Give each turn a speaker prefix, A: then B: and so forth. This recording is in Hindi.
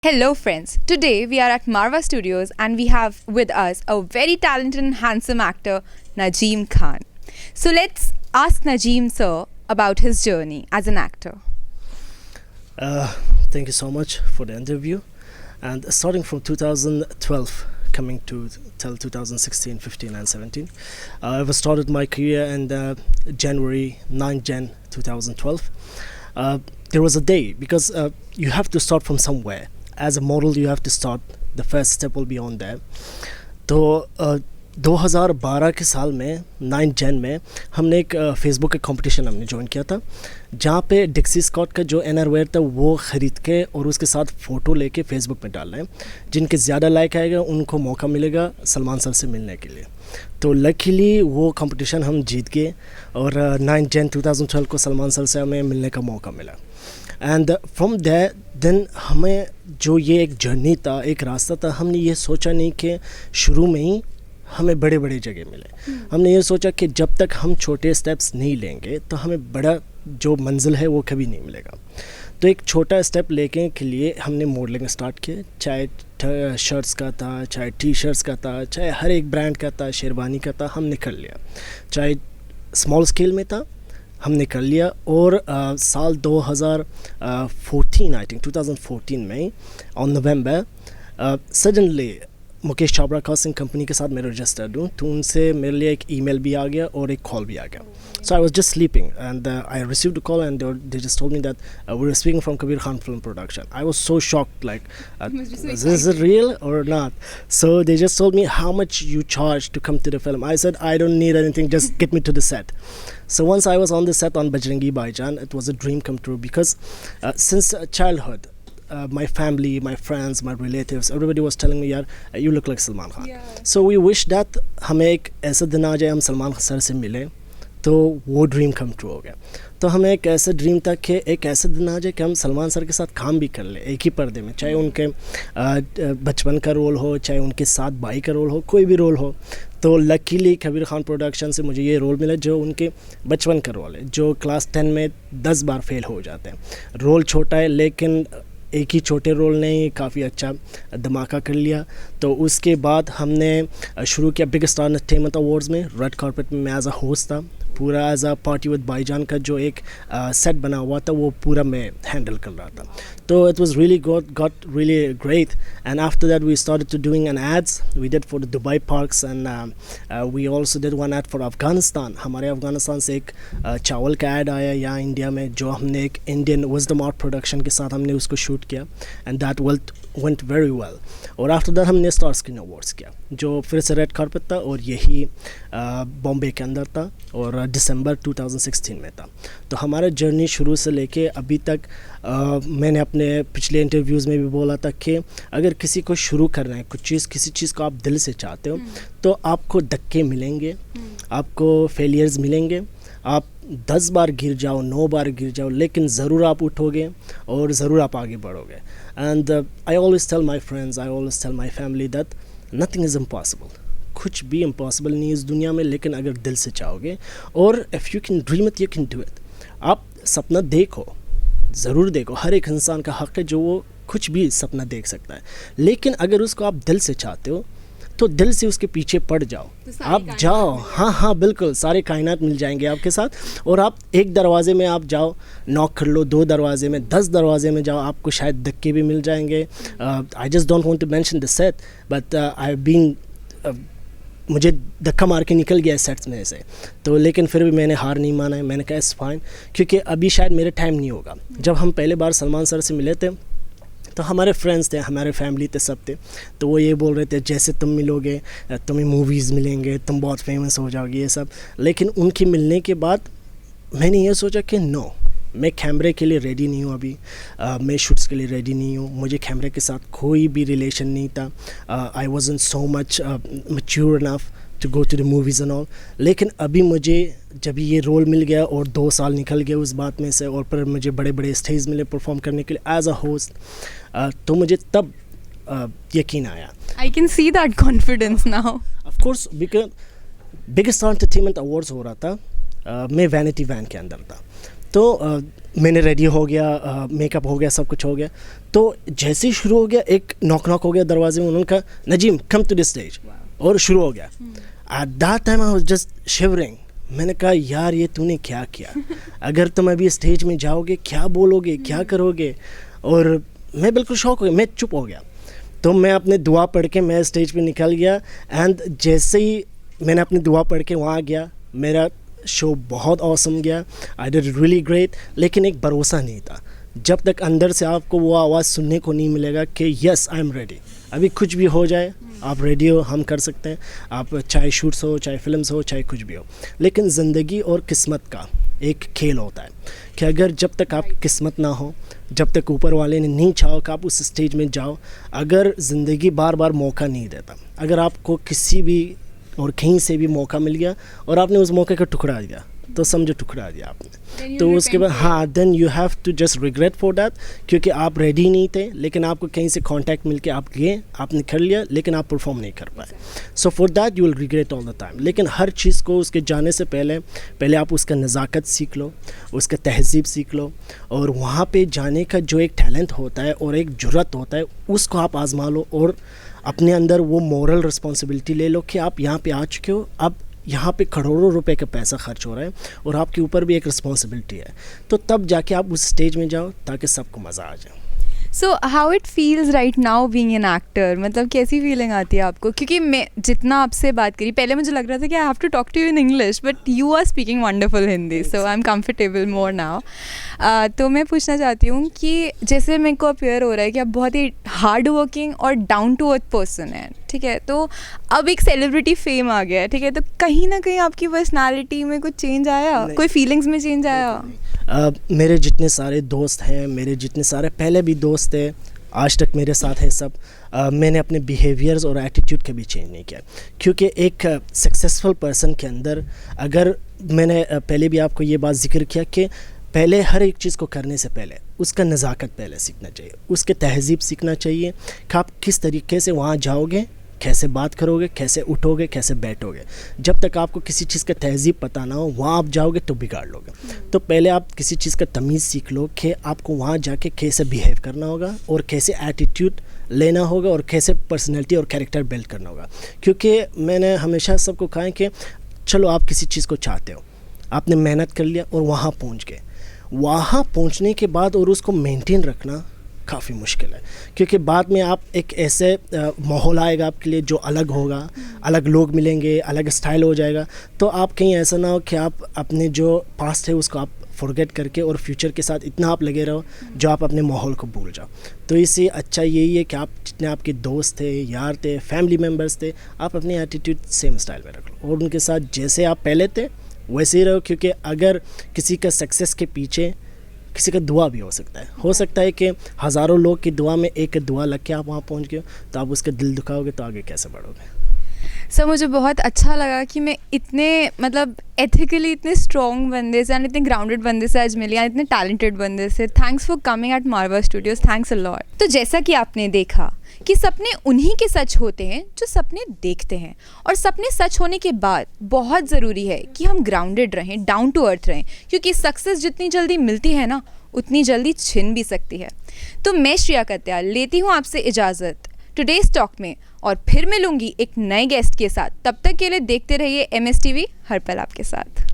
A: Hello, friends. Today we are at Marva Studios and we have with us a very talented and handsome actor, Najeem Khan. So let's ask Najeem sir about his journey as an actor.
B: Uh, Thank you so much for the interview. And starting from 2012, coming to till 2016, 15, and 17, I've started my career in January 9 Jan 2012. There was a day because you have to start from somewhere. As a model, you have to start. The first step will be on there. तो 2012 के साल में 9 जन में हमने एक फेसबुक का कंपटीशन हमने ज्वाइन किया था, जहाँ पे डिक्सी स्कॉट का जो इनरवेयर था वो ख़रीद के और उसके साथ फ़ोटो लेके फेसबुक पे डाल रहे हैं. जिनके ज़्यादा लाइक आएगा उनको मौका मिलेगा सलमान सर से मिलने के लिए. तो लकीली वो कंपटीशन हम जीत गए और 9 जन 2012 को सलमान सर से हमें मिलने का मौका मिला. एंड फ्रॉम देन हमें जो ये एक जर्नी था, एक रास्ता था, हमने ये सोचा नहीं कि शुरू में ही हमें बड़े बड़े जगह मिले. हमने ये सोचा कि जब तक हम छोटे स्टेप्स नहीं लेंगे तो हमें बड़ा जो मंजिल है वो कभी नहीं मिलेगा. तो एक छोटा स्टेप लेके के लिए हमने मॉडलिंग स्टार्ट किया. चाहे शर्ट्स का था, चाहे टी शर्ट्स का था, चाहे हर एक ब्रांड का था, शेरवानी का था, हमने कर लिया. चाहे स्मॉल स्केल में था हमने कर लिया. और साल 2014 आई थिंक 2014 में on November suddenly Mukesh Chavda casting company के साथ मैं रजिस्टर्ड हूँ, तो उनसे मेरे लिए एक ईमेल भी आ गया और एक कॉल भी आ गया. So I was just sleeping and I received a call and they just told me that we are speaking from Kabir Khan film production. I was so shocked like is it real or not? So they just told me how much you charge to come to the film. I said I don't need anything, just get me to the set. So once I was on the set on Bajrangi Bhaijaan, it was a dream come true because since childhood my family, my friends, my relatives, everybody was telling me, यार you look like Salman Khan. So we wish that हमें एक ऐसा दिन आ जाए हम सलमान सर से मिले, तो वो ड्रीम कम ट्रू हो गया. तो हमें एक ऐसा ड्रीम था कि एक ऐसा दिन आ जाए कि हम सलमान सर के साथ काम भी कर ले एक ही पर्दे में, चाहे उनके बचपन का रोल हो, चाहे उनके साथ भाई का रोल हो, कोई भी रोल हो. तो लकीली कबीर खान प्रोडक्शन से मुझे ये रोल मिला जो उनके बचपन का रोल है, जो क्लास 10 में 10 बार फेल हो जाते हैं. रोल छोटा है लेकिन एक ही छोटे रोल ने काफ़ी अच्छा धमाका कर लिया. तो उसके बाद हमने शुरू किया बिग स्टार एंटरटेनमेंट अवार्ड्स में. रेड कार्पेट में मैं एज अ होस्ट था. पूरा एज अ पार्टी विद भाईजान का जो एक सेट बना हुआ था वो पूरा मैं हैंडल कर रहा था. तो it was really got really great. And after that we started to doing an ads we did for the Dubai parks and we also did one ad for Afghanistan. हमारे अफगानिस्तान से एक चावल का एड आया यहाँ इंडिया में, जो हमने एक इंडियन विजडम आर्ट प्रोडक्शन के साथ हमने उसको शूट किया and that went very well. और आफ्टर दैट हमने स्टार स्क्रीन अवार्ड्स किया जो फिर से रेड कार्पेट था और यही बॉम्बे के अंदर था और दिसंबर 2016 में था. तो हमारा जर्नी शुरू से लेके अभी तक मैंने अपने पिछले इंटरव्यूज़ में भी बोला था कि अगर किसी को शुरू करना है कुछ चीज़, किसी चीज़ को आप दिल से चाहते हो तो आपको धक्के मिलेंगे, आपको फेलियर्स मिलेंगे, आप 10 बार गिर जाओ, 9 बार गिर जाओ, लेकिन ज़रूर आप उठोगे और ज़रूर आप आगे बढ़ोगे. And I always tell my friends, I always tell my family that nothing is impossible. कुछ भी इम्पॉसिबल नहीं है इस दुनिया में, लेकिन अगर दिल से चाहोगे और if you can dream it you can do it. आप सपना देखो, ज़रूर देखो. हर एक इंसान का हक़ है जो वो कुछ भी सपना देख सकता है, लेकिन अगर उसको आप दिल से चाहते हो तो दिल से उसके पीछे पड़ जाओ. तो आप जाओ, हाँ बिल्कुल, सारे कायनात मिल जाएंगे आपके साथ. और आप एक दरवाज़े में आप जाओ, नॉक कर लो, 2 दरवाजे में, 10 दरवाजे में जाओ, आपको शायद धक्के भी मिल जाएंगे. I just don't want to mention the set but I been मुझे धक्का मार के निकल गया सेट्स में से. तो लेकिन फिर भी मैंने हार नहीं माना है. मैंने कहा इट्स फाइन, क्योंकि अभी शायद मेरा टाइम नहीं होगा. जब हम पहले बार सलमान सर से मिले थे तो हमारे फ्रेंड्स थे, हमारे फैमिली थे, सब थे. तो वो ये बोल रहे थे जैसे तुम मिलोगे तुम्हें मूवीज़ मिलेंगे, तुम बहुत फेमस हो जाओगे, ये सब. लेकिन उनके मिलने के बाद मैंने ये सोचा कि नो, मैं कैमरे के लिए रेडी नहीं हूँ अभी. मैं शूट्स के लिए रेडी नहीं हूँ. मुझे कैमरे के साथ कोई भी रिलेशन नहीं था. I wasn't so much mature enough to go to the movies and all. लेकिन अभी मुझे जब ये रोल मिल गया और 2 साल निकल गए उस बात में से, और फिर मुझे बड़े बड़े स्टेज मिले परफॉर्म करने के लिए एज अ होस्ट, तो मुझे तब यकीन आया.
A: I can see that confidence now.
B: Of course because big star entertainment awards हो रहा था, मैं वैनिटी वैन के अंदर था. तो मैंने रेडी हो गया, मेकअप हो गया, सब कुछ हो गया। तो जैसे ही शुरू हो गया, एक नॉक हो गया दरवाजे में, उन्होंने कहा Nazim come to the stage, और शुरू हो गया। At that time I was just shivering. मैंने कहा यार ये तूने क्या किया, अगर तुम अभी स्टेज में जाओगे क्या बोलोगे, क्या करोगे। और मैं बिल्कुल शॉक हो गया, मैं चुप हो गया। तो मैं अपने दुआ पढ़ के मैं स्टेज पे निकल गया, एंड जैसे ही मैंने अपनी दुआ पढ़ के वहाँ गया, मेरा शो बहुत ऑसम गया, आई डिड रियली ग्रेट। लेकिन एक भरोसा नहीं था, जब तक अंदर से आपको वो आवाज़ सुनने को नहीं मिलेगा कि यस आई एम रेडी, अभी कुछ भी हो जाए आप रेडी हो, हम कर सकते हैं। आप चाहे शूट्स हो, चाहे फिल्म्स हो, चाहे कुछ भी हो। लेकिन ज़िंदगी और किस्मत का एक खेल होता है कि अगर जब तक आपकी किस्मत ना हो, जब तक ऊपर वाले ने नहीं चाहो कि आप उस स्टेज में जाओ, अगर ज़िंदगी बार बार मौका नहीं देता, अगर आपको किसी भी और कहीं से भी मौका मिल गया और आपने उस मौके का टुकड़ा दिया, तो समझो टुकड़ा दिया आपने। तो उसके बाद हाँ, then you have to just regret for that, क्योंकि आप रेडी नहीं थे, लेकिन आपको कहीं से कांटेक्ट मिलके आप गए, आपने कर लिया, लेकिन आप परफॉर्म नहीं कर पाए। So for that you will regret all the time. लेकिन हर चीज़ को उसके जाने से पहले आप उसका नज़ाकत सीख लो, उसका तहज़ीब सीख लो, और वहाँ पे जाने का जो एक टैलेंट होता है और एक जुर्रत होता है, उसको आप आज़मा लो, और अपने अंदर वो मॉरल रिस्पॉन्सिबिलिटी ले लो कि आप यहाँ पे आ चुके हो, अब यहाँ पे करोड़ों रुपए का पैसा खर्च हो रहा है और आपके ऊपर भी एक रिस्पॉन्सिबिलिटी है, तो तब जाके आप उस स्टेज में जाओ ताकि सबको मज़ा आ जाए।
A: So how it feels right now being an actor, मतलब कैसी फीलिंग आती है आपको? क्योंकि मैं जितना आपसे बात करी, पहले मुझे लग रहा था कि I have to talk to you in English, but you are speaking wonderful Hindi, so I am comfortable more now. तो मैं पूछना चाहती हूँ कि जैसे मेरे को अपेयर हो रहा है कि आप बहुत ही हार्ड वर्किंग और डाउन टू अर्थ पर्सन है, ठीक है? तो अब एक सेलिब्रिटी फेम आ गया है, ठीक है? तो कहीं ना कहीं आपकी पर्सनालिटी में कुछ चेंज आया, कोई फीलिंग्स में चेंज आया?
B: मेरे जितने सारे दोस्त हैं, मेरे जितने सारे पहले भी दोस्त थे, आज तक मेरे साथ है सब, मैंने अपने बिहेवियर्स और एटीट्यूड कभी चेंज नहीं किया। क्योंकि एक सक्सेसफुल पर्सन के अंदर, अगर मैंने पहले भी आपको ये बात जिक्र किया कि पहले हर एक चीज़ को करने से पहले उसका नज़ाकत पहले सीखना चाहिए, उसके तहज़ीब सीखना चाहिए कि आप किस तरीके से वहाँ जाओगे, कैसे बात करोगे, कैसे उठोगे, कैसे बैठोगे। जब तक आपको किसी चीज़ का तहज़ीब पता ना हो, वहाँ आप जाओगे तो बिगाड़ लोगे। तो पहले आप किसी चीज़ का तमीज़ सीख लो कि आपको वहाँ जाके कैसे बिहेव करना होगा और कैसे एटीट्यूड लेना होगा और कैसे पर्सनैलिटी और कैरेक्टर बिल्ड करना होगा। क्योंकि मैंने हमेशा सबको कहा है कि चलो आप किसी चीज़ को चाहते हो, आपने मेहनत कर लिया और वहाँ पहुँच गए, वहाँ पहुँचने के बाद और उसको मेंटेन रखना काफ़ी मुश्किल है। क्योंकि बाद में आप एक ऐसे माहौल आएगा आपके लिए जो अलग होगा, अलग लोग मिलेंगे, अलग स्टाइल हो जाएगा। तो आप कहीं ऐसा ना हो कि आप अपने जो पास्ट है उसको आप फॉरगेट करके और फ्यूचर के साथ इतना आप लगे रहो जो आप अपने माहौल को भूल जाओ। तो इससे अच्छा यही है कि आप जितने आपके दोस्त थे, यार थे, फैमिली मेम्बर्स थे, आप अपनी एटीट्यूड सेम स्टाइल में रख लो और उनके साथ जैसे आप पहले थे वैसे ही रहो। क्योंकि अगर किसी का सक्सेस के पीछे किसी का दुआ भी हो सकता है कि हज़ारों लोग की दुआ में एक दुआ लग के आप वहाँ पहुँच गए, तो आप उसका दिल दुखाओगे तो आगे कैसे बढ़ोगे।
A: सर मुझे बहुत अच्छा लगा कि मैं इतने मतलब एथिकली इतने स्ट्रॉन्ग बंदे से एंड इतने ग्राउंडेड बंदे से आज मिली एंड इतने टैलेंटेड बंदे से। Thanks for coming at Marwah studios, thanks a lot. तो जैसा कि आपने देखा कि सपने उन्हीं के सच होते हैं जो सपने देखते हैं, और सपने सच होने के बाद बहुत ज़रूरी है कि हम ग्राउंडेड रहें, डाउन टू अर्थ रहें, क्योंकि सक्सेस जितनी जल्दी मिलती है ना उतनी जल्दी छिन भी सकती है। तो मैं श्रेया कत्याल लेती हूँ आपसे इजाज़त टुडेज़ टॉक में, और फिर मिलूंगी एक नए गेस्ट के साथ। तब तक के लिए देखते रहिए MS TV, हर पल आपके साथ।